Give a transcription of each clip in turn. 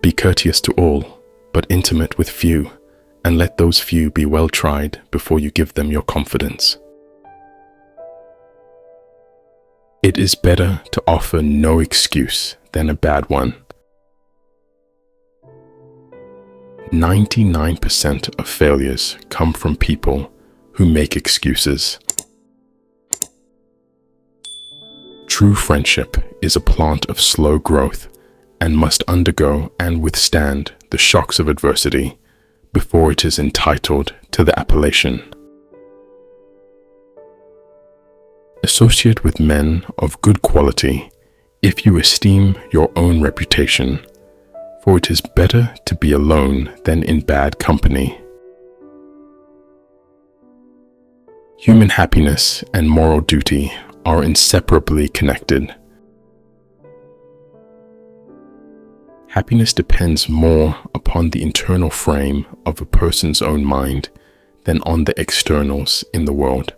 Be courteous to all, but intimate with few, and let those few be well tried before you give them your confidence. It is better to offer no excuse than a bad one. 99% of failures come from people who make excuses. True friendship is a plant of slow growth and must undergo and withstand the shocks of adversity before it is entitled to the appellation. Associate with men of good quality if you esteem your own reputation, for it is better to be alone than in bad company. Human happiness and moral duty are inseparably connected. Happiness depends more upon the internal frame of a person's own mind than on the externals in the world.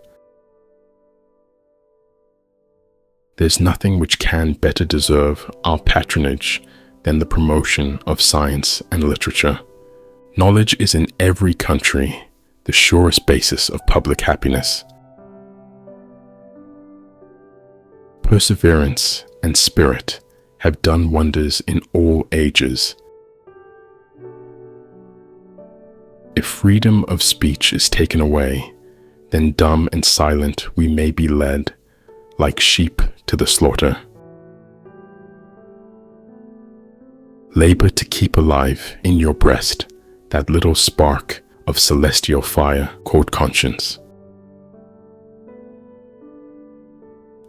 There's nothing which can better deserve our patronage than the promotion of science and literature. Knowledge is in every country the surest basis of public happiness. Perseverance and spirit have done wonders in all ages. If freedom of speech is taken away, then dumb and silent we may be led, like sheep to the slaughter. Labor to keep alive in your breast that little spark of celestial fire called conscience.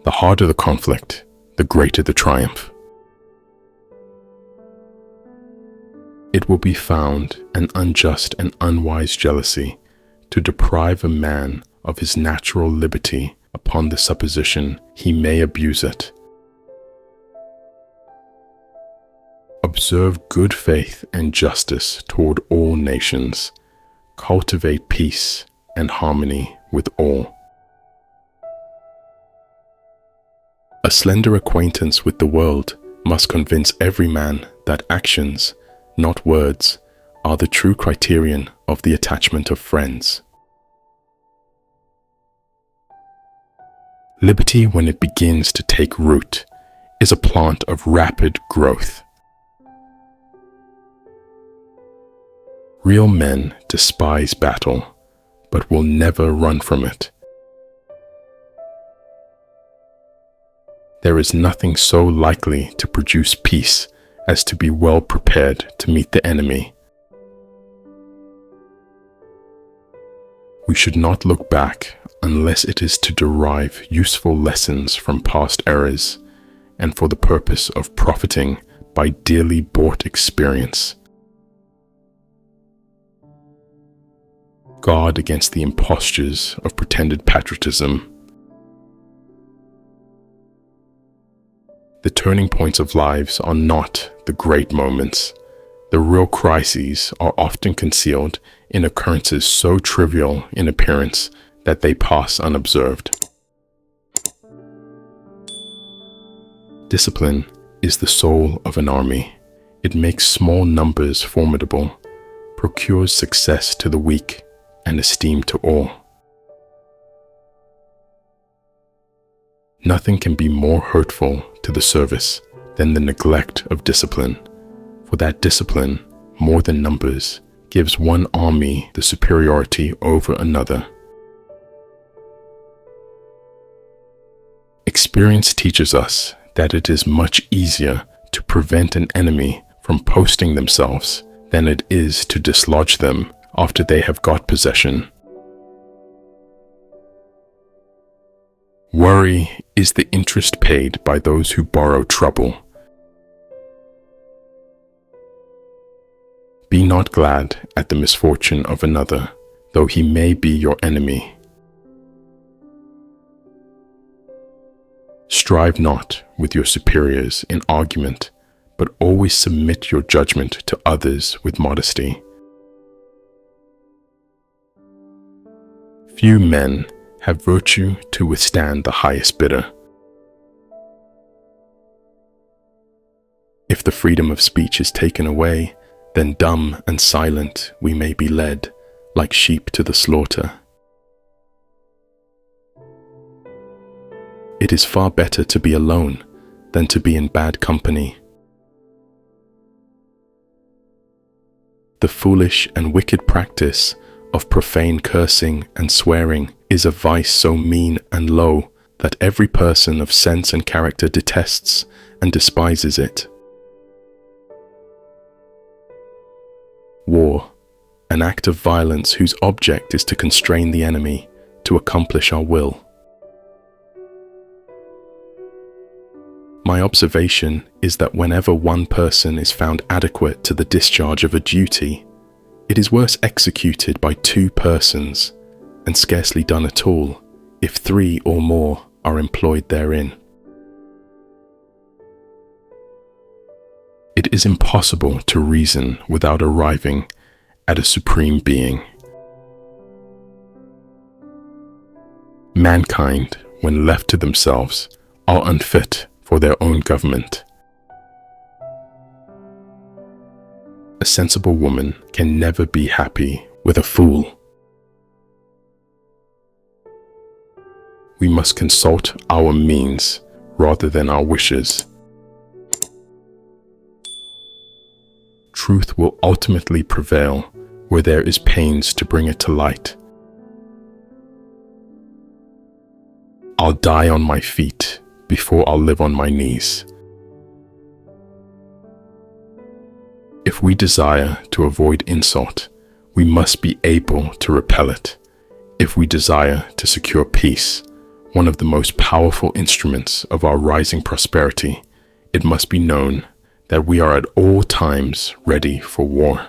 The harder the conflict, the greater the triumph. It will be found an unjust and unwise jealousy to deprive a man of his natural liberty upon the supposition he may abuse it. Observe good faith and justice toward all nations. Cultivate peace and harmony with all. A slender acquaintance with the world must convince every man that actions, not words, are the true criterion of the attachment of friends. Liberty, when it begins to take root, is a plant of rapid growth. Real men despise battle, but will never run from it. There is nothing so likely to produce peace as to be well prepared to meet the enemy. We should not look back unless it is to derive useful lessons from past errors and for the purpose of profiting by dearly bought experience. Guard against the impostures of pretended patriotism. The turning points of lives are not the great moments. The real crises are often concealed in occurrences so trivial in appearance that they pass unobserved. Discipline is the soul of an army. It makes small numbers formidable, procures success to the weak, and esteem to all. Nothing can be more hurtful to the service than the neglect of discipline, for that discipline, more than numbers, gives one army the superiority over another. Experience teaches us that it is much easier to prevent an enemy from posting themselves than it is to dislodge them after they have got possession. Worry is the interest paid by those who borrow trouble. Be not glad at the misfortune of another, though he may be your enemy. Strive not with your superiors in argument, but always submit your judgment to others with modesty. Few men have virtue to withstand the highest bidder. If the freedom of speech is taken away, then dumb and silent we may be led, like sheep to the slaughter. It is far better to be alone than to be in bad company. The foolish and wicked practice of profane cursing and swearing is a vice so mean and low that every person of sense and character detests and despises it. War, an act of violence whose object is to constrain the enemy to accomplish our will. My observation is that whenever one person is found adequate to the discharge of a duty, it is worse executed by two persons, and scarcely done at all if three or more are employed therein. It is impossible to reason without arriving at a supreme being. Mankind, when left to themselves, are unfit for their own government. A sensible woman can never be happy with a fool. We must consult our means rather than our wishes. Truth will ultimately prevail where there is pains to bring it to light. I'll die on my feet before I'll live on my knees. If we desire to avoid insult, we must be able to repel it. If we desire to secure peace, one of the most powerful instruments of our rising prosperity, it must be known that we are at all times ready for war.